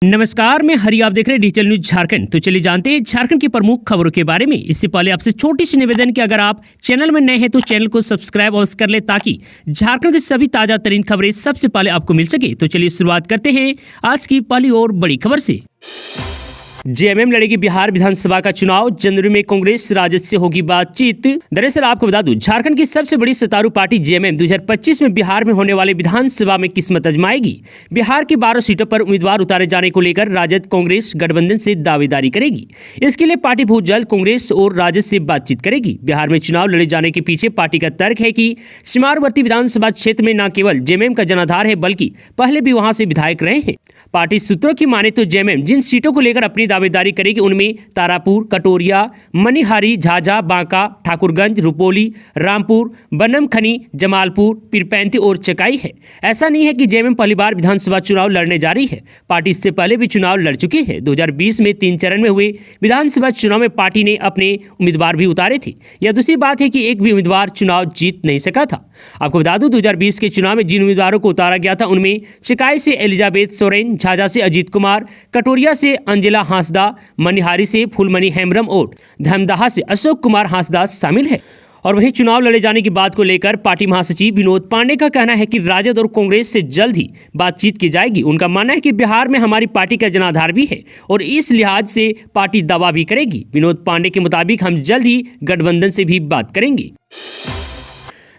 नमस्कार, मैं हरि। आप देख रहे हैं डिजिटल न्यूज झारखंड। तो चलिए जानते हैं झारखंड की प्रमुख खबरों के बारे में। इससे पहले आपसे छोटी सी निवेदन कि अगर आप चैनल में नए हैं तो चैनल को सब्सक्राइब अवश्य कर ले ताकि झारखंड की सभी ताजा तरीन खबरें सबसे पहले आपको मिल सके। तो चलिए शुरुआत करते हैं आज की पहली और बड़ी खबर से। जेएमएम लड़ेगी बिहार विधानसभा का चुनाव, जनवरी में कांग्रेस राजद से होगी बातचीत। दरअसल आपको बता दूं, झारखंड की सबसे बड़ी सत्तारूढ़ पार्टी जेएमएम 2025 में बिहार में होने वाले विधानसभा में किस्मत आजमाएगी। बिहार की 12 सीटों पर उम्मीदवार उतारे जाने को लेकर राजद कांग्रेस गठबंधन से दावेदारी करेगी। इसके लिए पार्टी बहुत जल्द कांग्रेस और राजद से बातचीत करेगी। बिहार में चुनाव लड़े जाने के पीछे पार्टी का तर्क है कि सीमावर्ती विधानसभा क्षेत्र में न केवल जेएमएम का जनाधार है बल्कि पहले भी वहां से विधायक रहे हैं। पार्टी सूत्रों की माने तो जेएमएम जिन सीटों को लेकर अपनी दावेदारी करेगी उनमें तारापुर, कटोरिया, मनिहारी, झाझा, बांका, ठाकुरगंज, रुपौली, रामपुर, बनमखनी, जमालपुर, पीरपैंती और चकाई है। ऐसा नहीं है कि जेएमएम पहली बार विधानसभा चुनाव लड़ने जा रही है। पार्टी इससे पहले भी चुनाव लड़ चुकी है। 2020 में 3 चरण में हुए विधानसभा चुनाव में पार्टी ने अपने उम्मीदवार भी उतारे थे। यह दूसरी बात है कि एक भी उम्मीदवार चुनाव जीत नहीं सका था। आपको बता दूं, 2020 के चुनाव में जिन उम्मीदवारों को उतारा गया था उनमें चकाई से एलिजाबेथ सोरेन, झाझा से अजीत कुमार, कटोरिया से अंजिला हांसदा, मनिहारी से फूलमणि हेम्ब्रम और धमदाहा से अशोक कुमार हांसदा शामिल है। और वहीं चुनाव लड़े जाने की बात को लेकर पार्टी महासचिव विनोद पांडे का कहना है कि राजद और कांग्रेस से जल्द ही बातचीत की जाएगी। उनका मानना है कि बिहार में हमारी पार्टी का जनाधार भी है और इस लिहाज से पार्टी दावा भी करेगी। विनोद पांडे के मुताबिक हम जल्द ही गठबंधन से भी बात करेंगे।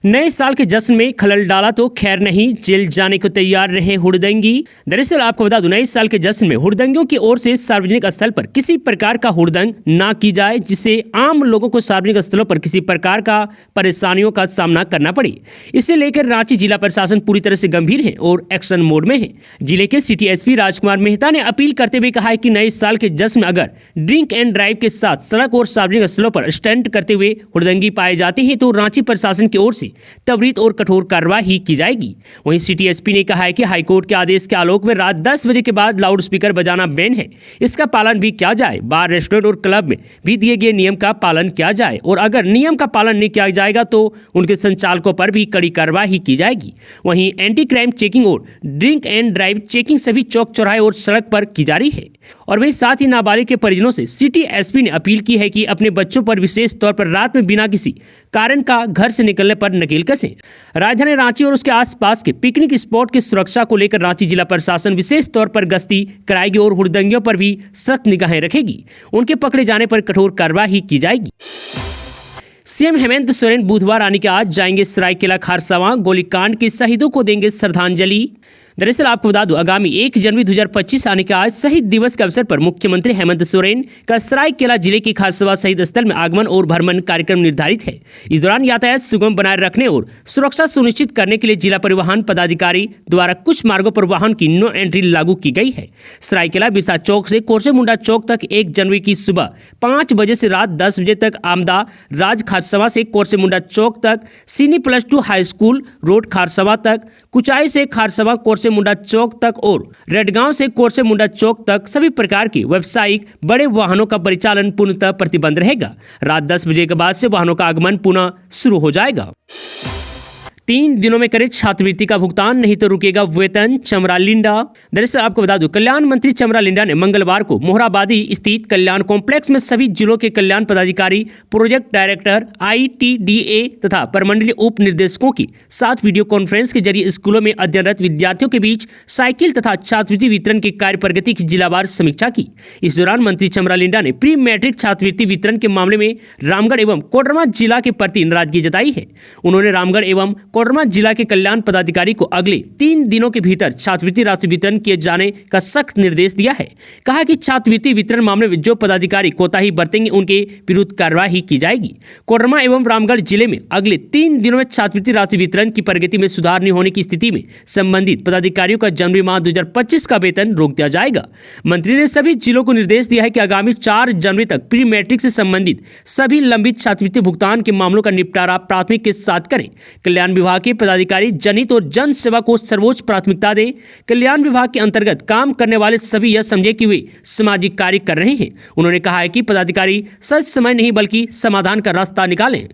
नए साल के जश्न में खलल डाला तो खैर नहीं, जेल जाने को तैयार रहे हुड़दंगी। दरअसल आपको बता दूं, नए साल के जश्न में हुड़दंगियों की ओर से सार्वजनिक स्थल पर किसी प्रकार का हुड़दंग ना की जाए, जिससे आम लोगों को सार्वजनिक स्थलों पर किसी प्रकार का परेशानियों का सामना करना पड़े। इसे लेकर रांची जिला प्रशासन पूरी तरह से गंभीर है और एक्शन मोड में है। जिले के सिटी एसपी राजकुमार मेहता ने अपील करते हुए कहा है कि नए साल के जश्न में अगर ड्रिंक एंड ड्राइव के साथ सड़क और सार्वजनिक स्थलों पर स्टंट करते हुए हुड़दंगी पाए जाते हैं तो रांची प्रशासन की ओर से त्वरित और कठोर कार्रवाई की जाएगी। वहीं सिटी एसपी ने कहा है कि हाईकोर्ट के आदेश के आलोक में रात 10 बजे के बाद लाउड स्पीकर बजाना बैन है, इसका पालन भी किया जाए। बार, रेस्टोरेंट और क्लब में भी दिए गए नियम का पालन किया जाए और अगर नियम का पालन नहीं किया जाएगा तो उनके संचालकों पर भी कड़ी कार्रवाई की जाएगी। वहीं एंटी क्राइम चेकिंग और ड्रिंक एंड ड्राइव चेकिंग सभी चौक चौराहे और सड़क पर की जा रही है। और वहीं साथ ही नाबालिग के परिजनों से सिटी एसपी ने अपील की है कि अपने बच्चों पर विशेष तौर पर रात में बिना किसी कारण का घर से निकलने पर नकेल कसें। राजधानी रांची और उसके आसपास के पिकनिक स्पॉट की सुरक्षा को लेकर रांची जिला प्रशासन विशेष तौर पर गश्ती कराएगी और हुड़दंगियों पर भी सख्त निगाहें रखेगी। उनके पकड़े जाने पर कठोर कार्रवाई की जाएगी। सीएम हेमंत सोरेन बुधवार आने के आज जाएंगे सरायकेला खारसावां, गोलीकांड के शहीदों को देंगे श्रद्धांजलि। दरअसल आपको बता दूं, आगामी 1 जनवरी 2025 आने के आज शहीद दिवस के अवसर पर मुख्यमंत्री हेमंत सोरेन का सरायकेला जिले के खारसावां शहीद स्थल में आगमन और भ्रमण कार्यक्रम निर्धारित है। इस दौरान यातायात सुगम बनाए रखने और सुरक्षा सुनिश्चित करने के लिए जिला परिवहन पदाधिकारी द्वारा कुछ मार्गों पर वाहन की नो एंट्री लागू की गई है। सरायकेला बिरसा चौक से कोरसे मुंडा चौक तक 1 जनवरी की सुबह 5 बजे से रात 10 बजे तक, आमदा राज खारसावां से कोरसे मुंडा चौक तक, सीनी +2 हाई स्कूल रोड खारसावां तक, कुचाई से खारसावां कोरसे मुंडा चौक तक और रेडगांव से कोरसे मुंडा चौक तक सभी प्रकार के व्यावसायिक बड़े वाहनों का परिचालन पूर्णतः प्रतिबंध रहेगा। रात 10 बजे के बाद से वाहनों का आगमन पुनः शुरू हो जाएगा। 3 दिनों में करे छात्रवृत्ति का भुगतान, नहीं तो रुकेगा वेतन, चमरा लिंडा। दरअसल आपको बता दूं, कल्याण मंत्री चमरा लिंडा ने मंगलवार को मोहराबादी स्थित कल्याण कॉम्प्लेक्स में सभी जिलों के कल्याण पदाधिकारी, प्रोजेक्ट डायरेक्टर, ITDA तथा प्रमंडलीय उप निर्देशकों की साथ वीडियो कॉन्फ्रेंस के जरिए स्कूलों में अध्ययनरत विद्यार्थियों के बीच साइकिल तथा छात्रवृत्ति वितरण के कार्य प्रगति की जिलावार समीक्षा की। इस दौरान मंत्री चमरा लिंडा ने प्री मैट्रिक छात्रवृत्ति वितरण के मामले में रामगढ़ एवं कोडरमा जिला के प्रति नाराजगी जताई है। उन्होंने रामगढ़ एवं कोडरमा जिला के कल्याण पदाधिकारी को अगले 3 दिनों के भीतर छात्रवृत्ति राशि वितरण किए जाने का सख्त निर्देश दिया है। कहा कि छात्रवृत्ति वितरण मामले में जो पदाधिकारी कोताही बरतेंगे उनके विरुद्ध कार्रवाई की जाएगी। कोडरमा एवं रामगढ़ जिले में अगले 3 दिनों में छात्रवृत्ति राशि वितरण की प्रगति में सुधार नहीं होने की स्थिति में संबंधित पदाधिकारियों का जनवरी माह 2025 का वेतन रोक दिया जाएगा। मंत्री ने सभी जिलों को निर्देश दिया है कि आगामी 4 जनवरी तक प्री मैट्रिक से संबंधित सभी लंबित छात्रवृत्ति भुगतान के मामलों का निपटारा प्राथमिक के साथ करें। कल्याण विभाग के पदाधिकारी जनहित और जन सेवा को सर्वोच्च प्राथमिकता दें। कल्याण विभाग के अंतर्गत काम करने वाले सभी यह समझे कि वे सामाजिक कार्य कर रहे हैं। उन्होंने कहा है कि पदाधिकारी सच समय नहीं बल्कि समाधान का रास्ता निकालें।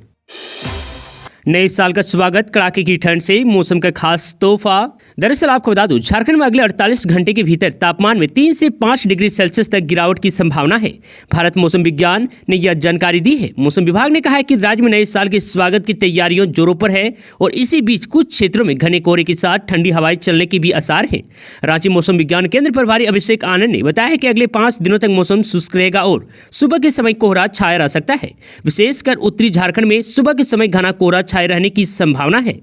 नए साल का स्वागत, कड़ाके की ठंड से मौसम का खास तोहफा। दरअसल आपको बता दूं, झारखंड में अगले 48 घंटे के भीतर तापमान में 3 से 5 डिग्री सेल्सियस तक गिरावट की संभावना है। भारत मौसम विज्ञान ने यह जानकारी दी है। मौसम विभाग ने कहा है कि राज्य में नए साल के स्वागत की तैयारियों जोरों पर है और इसी बीच कुछ क्षेत्रों में घने कोहरे के साथ ठंडी हवाएं चलने की भी आसार है। रांची मौसम विज्ञान केंद्र प्रभारी अभिषेक आनंद ने बताया है कि अगले 5 दिनों तक मौसम शुष्क रहेगा और सुबह के समय कोहरा छाया रह सकता है। विशेषकर उत्तरी झारखंड में सुबह के समय घना कोहरा छाए रहने की संभावना है।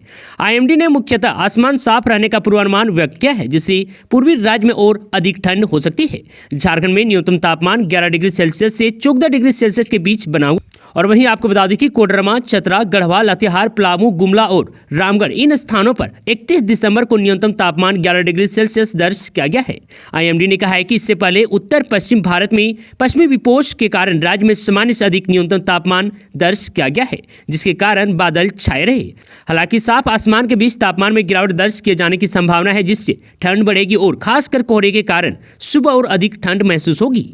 आईएमडी ने मुख्यतः आसमान साफ रहने का पूर्वानुमान व्यक्त किया है, जिससे पूर्वी राज्य में और अधिक ठंड हो सकती है। झारखंड में न्यूनतम तापमान 11 डिग्री सेल्सियस से 14 डिग्री सेल्सियस के बीच बना हुआ। और वहीं आपको बता दें कि कोडरमा, चतरा, गढ़वा, लातेहार, पलामू, गुमला और रामगढ़ इन स्थानों पर 31 दिसंबर को न्यूनतम तापमान 11 डिग्री सेल्सियस दर्ज किया गया है। आईएमडी ने कहा है कि इससे पहले उत्तर पश्चिम भारत में पश्चिमी विक्षोभ के कारण राज्य में सामान्य से अधिक न्यूनतम तापमान दर्ज किया गया है, जिसके कारण बादल छाए रहे। हालांकि साफ आसमान के बीच तापमान में गिरावट दर्ज किए जाने की संभावना है, जिससे ठंड बढ़ेगी और खासकर कोहरे के कारण सुबह और अधिक ठंड महसूस होगी।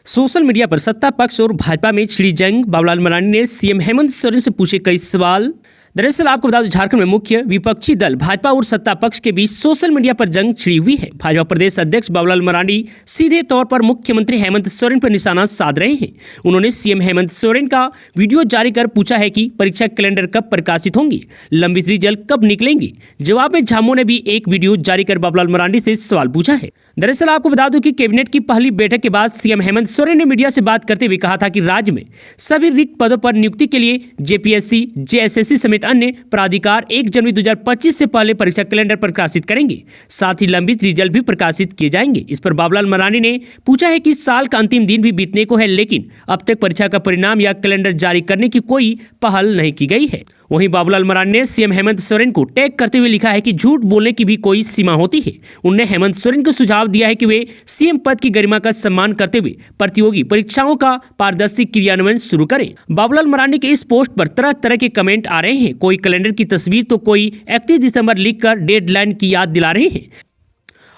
सोशल मीडिया पर सत्ता पक्ष और भाजपा में छिड़ी जंग। बाबूलाल मरांडी ने सीएम हेमंत सोरेन से पूछे कई सवाल। दरअसल आपको बता दें, झारखंड में मुख्य विपक्षी दल भाजपा और सत्ता पक्ष के बीच सोशल मीडिया पर जंग छिड़ी हुई है। भाजपा प्रदेश अध्यक्ष बाबूलाल मरांडी सीधे तौर पर मुख्यमंत्री हेमंत सोरेन पर निशाना साध रहे हैं। उन्होंने सीएम हेमंत सोरेन का वीडियो जारी कर पूछा है कि परीक्षा कैलेंडर कब प्रकाशित होंगी, लंबित रिजल्ट कब निकलेंगी। जवाब में झामू ने भी एक वीडियो जारी कर बाबूलाल मरांडी से सवाल पूछा है। दरअसल आपको बता दूं कि कैबिनेट की पहली बैठक के बाद सीएम हेमंत सोरेन ने मीडिया से बात करते हुए कहा था कि राज्य में सभी रिक्त पदों पर नियुक्ति के लिए जेपीएससी, जेएसएससी समेत अन्य प्राधिकार 1 जनवरी 2025 से पहले परीक्षा कैलेंडर प्रकाशित करेंगे। साथ ही लंबित रिजल्ट भी प्रकाशित किए जाएंगे। इस पर बाबूलाल मरांडी ने पूछा है कि साल का अंतिम दिन भी बीतने को है, लेकिन अब तक परीक्षा का परिणाम या कैलेंडर जारी करने की कोई पहल नहीं की गई है। वहीं बाबूलाल मरांडी ने सीएम हेमंत सोरेन को टैग करते हुए लिखा है कि झूठ बोलने की भी कोई सीमा होती है। उन्होंने हेमंत सोरेन को सुझाव दिया है कि वे सीएम पद की गरिमा का सम्मान करते हुए प्रतियोगी परीक्षाओं का पारदर्शी क्रियान्वयन शुरू करें। बाबूलाल मरांडी के इस पोस्ट पर तरह तरह के कमेंट आ रहे हैं। कोई कैलेंडर की तस्वीर तो कोई 31 दिसंबर लिखकर डेडलाइन की याद दिला रहे हैं।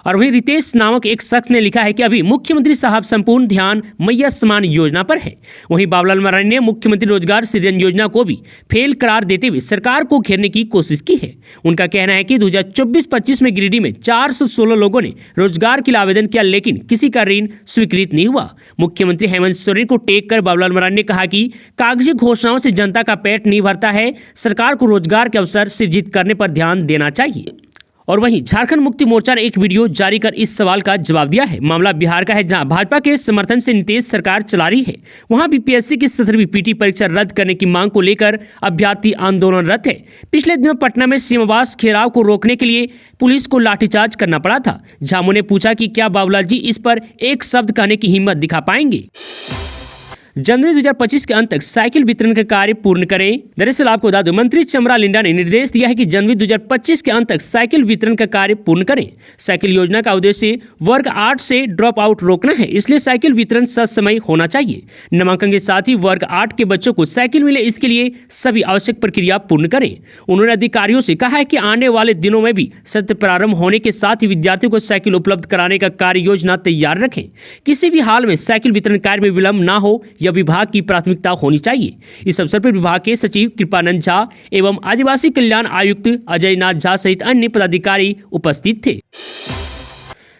और वहीं रितेश नामक एक शख्स ने लिखा है कि अभी मुख्यमंत्री साहब संपूर्ण ध्यान मैया समान योजना पर है। वहीं बाबूलाल मरांडी ने मुख्यमंत्री रोजगार सृजन योजना को भी फेल करार देते हुए सरकार को घेरने की कोशिश की है। उनका कहना है कि 2024-25 में गिरिडीह में 416 लोगों ने रोजगार के लिए आवेदन किया, लेकिन किसी का ऋण स्वीकृत नहीं हुआ। मुख्यमंत्री हेमंत सोरेन को टेक कर बाबूलाल मरांडी ने कहा कि कागजी घोषणाओं से जनता का पेट नहीं भरता है, सरकार को रोजगार के अवसर सृजित करने पर ध्यान देना चाहिए। और वहीं झारखंड मुक्ति मोर्चा ने एक वीडियो जारी कर इस सवाल का जवाब दिया है। मामला बिहार का है, जहां भाजपा के समर्थन से नीतीश सरकार चला रही है। वहां बीपीएससी की 17वीं पीटी परीक्षा रद्द करने की मांग को लेकर अभ्यर्थी आंदोलनरत है। पिछले दिनों पटना में सीएम आवास घेराव को रोकने के लिए पुलिस को लाठीचार्ज करना पड़ा था। झामू ने पूछा कि क्या बाबूलाल जी इस पर एक शब्द कहने की हिम्मत दिखा पाएंगे। जनवरी 2025 के अंत तक साइकिल वितरण का कार्य पूर्ण करें। दरअसल आपको बता दें, मंत्री चमरा लिंडा ने निर्देश दिया है कि जनवरी 2025 के अंत तक साइकिल वितरण का कार्य पूर्ण करें। साइकिल योजना का उद्देश्य वर्ग 8 से ड्रॉप आउट रोकना है, इसलिए साइकिल वितरण ससमय होना चाहिए। नामांकन के साथ ही वर्ग 8 के बच्चों को साइकिल मिले, इसके लिए सभी आवश्यक प्रक्रिया पूर्ण करें। उन्होंने अधिकारियों से कहा है कि आने वाले दिनों में भी सत्र प्रारंभ होने के साथ ही विद्यार्थियों को साइकिल उपलब्ध कराने का कार्य योजना तैयार रखें। किसी भी हाल में साइकिल वितरण कार्य में विलंब न हो, विभाग की प्राथमिकता होनी चाहिए। इस अवसर पर विभाग के सचिव कृपानंद झा एवं आदिवासी कल्याण आयुक्त अजय नाथ झा सहित अन्य पदाधिकारी उपस्थित थे।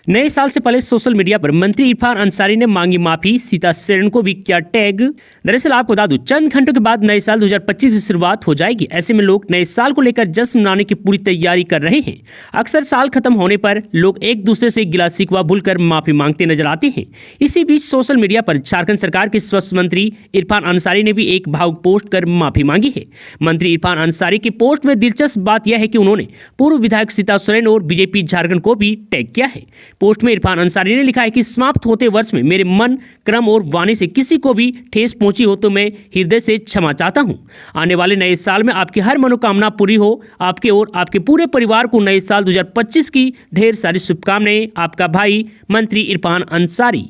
नए साल से पहले सोशल मीडिया पर मंत्री इरफान अंसारी ने मांगी माफी, सीता सोरेन को भी किया टैग। दरअसल आपको बता दूं, चंद घंटों के बाद नए साल 2025 की शुरुआत हो जाएगी। ऐसे में लोग नए साल को लेकर जश्न मनाने की पूरी तैयारी कर रहे हैं। अक्सर साल खत्म होने पर लोग एक दूसरे से गिला शिकवा भूलकर माफी मांगते नजर आते हैं। इसी बीच सोशल मीडिया पर झारखंड सरकार के स्वास्थ्य मंत्री इरफान अंसारी ने भी एक भावुक पोस्ट कर माफी मांगी है। मंत्री इरफान अंसारी की पोस्ट में दिलचस्प बात यह है कि उन्होंने पूर्व विधायक सीता सोरेन और बीजेपी झारखंड को भी टैग किया है। पोस्ट में इरफान अंसारी ने लिखा है कि समाप्त होते वर्ष में मेरे मन, क्रम और वाणी से किसी को भी ठेस पहुंची हो तो मैं हृदय से क्षमा चाहता हूं। आने वाले नए साल में आपकी हर मनोकामना पूरी हो। आपके और आपके पूरे परिवार को नए साल 2025 की ढेर सारी शुभकामनाएं। आपका भाई मंत्री इरफान अंसारी।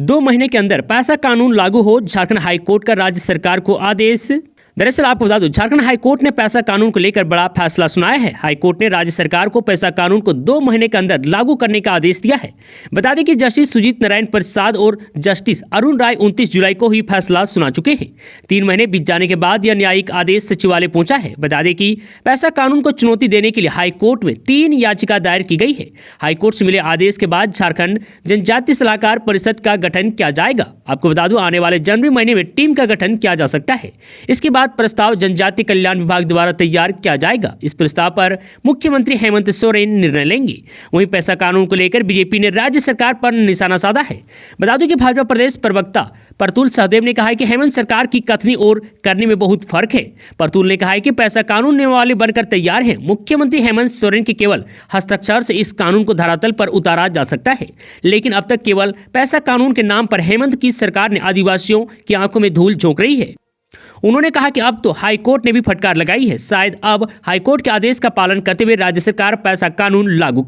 2 महीने के अंदर पैसा कानून लागू हो, झारखंड हाई कोर्ट का राज्य सरकार को आदेश। दरअसल आपको बता दूं, झारखंड हाईकोर्ट ने पैसा कानून को लेकर बड़ा फैसला सुनाया है। हाईकोर्ट ने राज्य सरकार को पैसा कानून को 2 महीने के अंदर लागू करने का आदेश दिया है। बता दें कि जस्टिस सुजीत नारायण प्रसाद और जस्टिस अरुण राय 29 जुलाई को ही फैसला सुना चुके हैं। 3 महीने बीत जाने के बाद यह न्यायिक आदेश सचिवालय पहुंचा है। बता दें कि पैसा कानून को चुनौती देने के लिए हाईकोर्ट में 3 याचिका दायर की गई है। हाईकोर्ट से मिले आदेश के बाद झारखंड जनजातीय सलाहकार परिषद का गठन किया जाएगा। आपको बता दूं, आने वाले जनवरी महीने में टीम का गठन किया जा सकता है। इसके बाद प्रस्ताव जनजातीय कल्याण विभाग द्वारा तैयार किया जाएगा। इस प्रस्ताव पर मुख्यमंत्री हेमंत सोरेन निर्णय लेंगे। वहीं पैसा कानून को लेकर बीजेपी ने राज्य सरकार पर निशाना साधा है। बता दूं कि भाजपा प्रदेश प्रवक्ता प्रतुल सहदेव ने कहा है कि हेमंत सरकार की कथनी और करने में बहुत फर्क है। प्रतुल ने कहा है कि पैसा कानून नियमावली बनकर तैयार है। मुख्यमंत्री हेमंत सोरेन के केवल हस्ताक्षर से इस कानून को धरातल पर उतारा जा सकता है, लेकिन अब तक केवल पैसा कानून के नाम पर हेमंत की सरकार ने आदिवासियों की आंखों में धूल झोंक रही है। उन्होंने कहा कि अब तो हाईकोर्ट ने भी फटकार लगाई है। शायद अब हाईकोर्ट के आदेश का पालन करते हुए राज्य सरकार पैसा कानून लागू